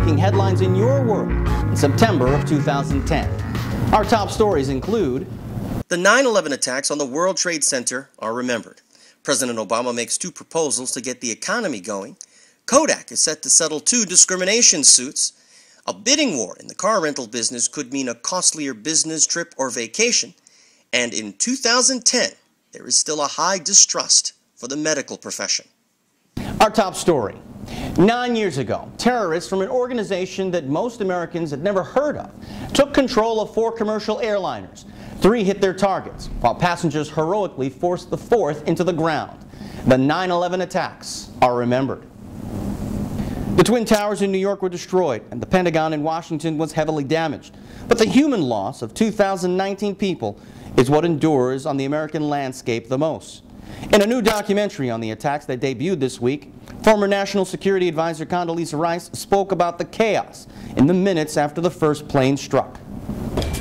making headlines in your world in September of 2010. Our top stories include: the 9/11 attacks on the World Trade Center are remembered. President Obama makes 2 proposals to get the economy going. Kodak is set to settle 2 discrimination suits. A bidding war in the car rental business could mean a costlier business trip or vacation. And in 2010, there is still a high distrust for the medical profession. Our top story. 9 years ago, terrorists from an organization that most Americans had never heard of took control of 4 commercial airliners. 3 hit their targets, while passengers heroically forced the 4th into the ground. The 9/11 attacks are remembered. The Twin Towers in New York were destroyed, and the Pentagon in Washington was heavily damaged. But the human loss of 2,019 people is what endures on the American landscape the most. In a new documentary on the attacks that debuted this week, former National Security Advisor Condoleezza Rice spoke about the chaos in the minutes after the first plane struck.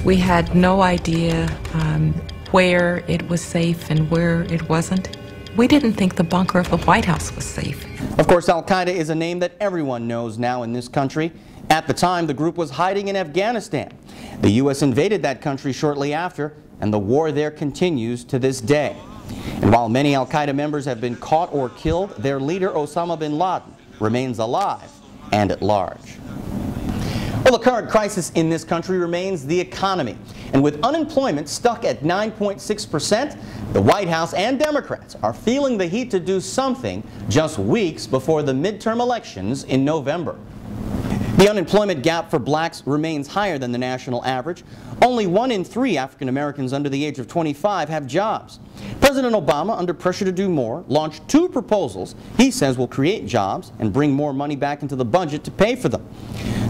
We had no idea where it was safe and where it wasn't. We didn't think the bunker of the White House was safe. Of course, Al-Qaeda is a name that everyone knows now in this country. At the time, the group was hiding in Afghanistan. The U.S. invaded that country shortly after, and the war there continues to this day. And while many Al-Qaeda members have been caught or killed, their leader, Osama bin Laden, remains alive and at large. Well, the current crisis in this country remains the economy. And with unemployment stuck at 9.6%, the White House and Democrats are feeling the heat to do something just weeks before the midterm elections in November. The unemployment gap for blacks remains higher than the national average. Only 1 in 3 African Americans under the age of 25 have jobs. President Obama, under pressure to do more, launched 2 proposals he says will create jobs and bring more money back into the budget to pay for them.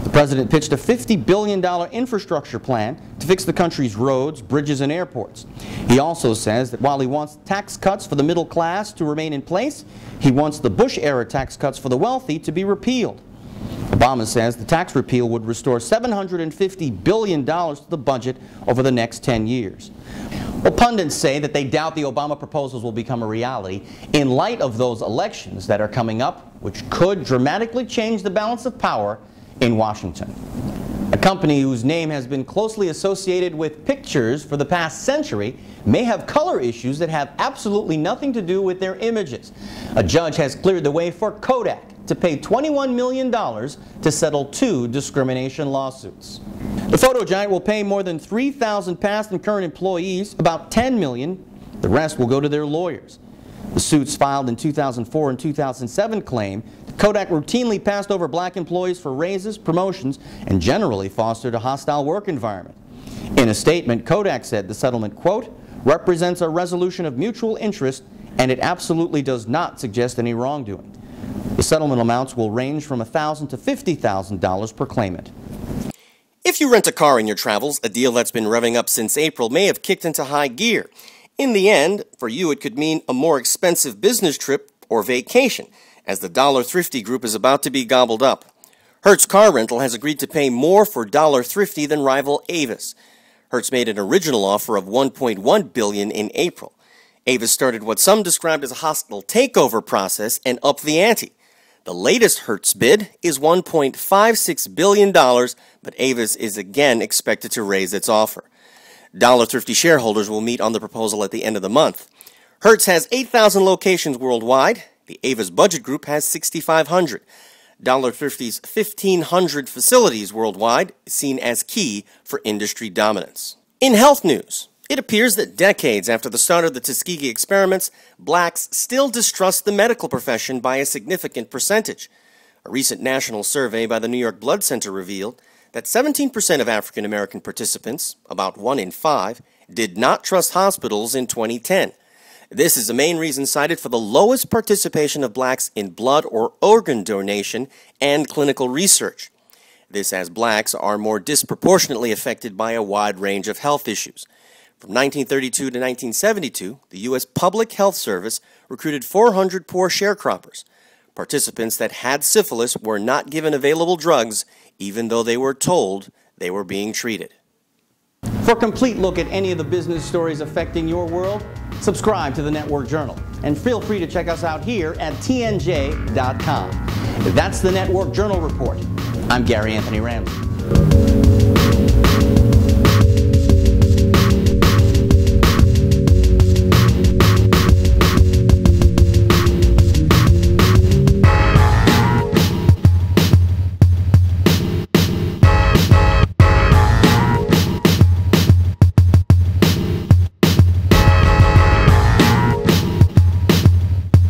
The president pitched a $50 billion infrastructure plan to fix the country's roads, bridges, and airports. He also says that while he wants tax cuts for the middle class to remain in place, he wants the Bush-era tax cuts for the wealthy to be repealed. Obama says the tax repeal would restore $750 billion to the budget over the next 10 years. Well, pundits say that they doubt the Obama proposals will become a reality in light of those elections that are coming up, which could dramatically change the balance of power in Washington. A company whose name has been closely associated with pictures for the past century may have color issues that have absolutely nothing to do with their images. A judge has cleared the way for Kodak to pay $21 million to settle 2 discrimination lawsuits. The photo giant will pay more than 3,000 past and current employees about $10 million. The rest will go to their lawyers. The suits filed in 2004 and 2007 claim that Kodak routinely passed over black employees for raises, promotions, and generally fostered a hostile work environment. In a statement, Kodak said the settlement, quote, represents a resolution of mutual interest and it absolutely does not suggest any wrongdoing. The settlement amounts will range from $1,000 to $50,000 per claimant. If you rent a car in your travels, a deal that's been revving up since April may have kicked into high gear. In the end, for you it could mean a more expensive business trip or vacation, as the Dollar Thrifty group is about to be gobbled up. Hertz Car Rental has agreed to pay more for Dollar Thrifty than rival Avis. Hertz made an original offer of $1.1 billion in April. Avis started what some described as a hostile takeover process and upped the ante. The latest Hertz bid is $1.56 billion, but Avis is again expected to raise its offer. Dollar Thrifty shareholders will meet on the proposal at the end of the month. Hertz has 8,000 locations worldwide. The Avis Budget Group has 6,500. Dollar Thrifty's 1,500 facilities worldwide is seen as key for industry dominance. In health news, it appears that decades after the start of the Tuskegee experiments, blacks still distrust the medical profession by a significant percentage. A recent national survey by the New York Blood Center revealed that 17% of African American participants, about 1 in 5, did not trust hospitals in 2010. This is the main reason cited for the lowest participation of blacks in blood or organ donation and clinical research. This as blacks are more disproportionately affected by a wide range of health issues. From 1932 to 1972, the U.S. Public Health Service recruited 400 poor sharecroppers. Participants that had syphilis were not given available drugs, even though they were told they were being treated. For a complete look at any of the business stories affecting your world, subscribe to the Network Journal. And feel free to check us out here at tnj.com. That's the Network Journal Report. I'm Gary Anthony Ramsay.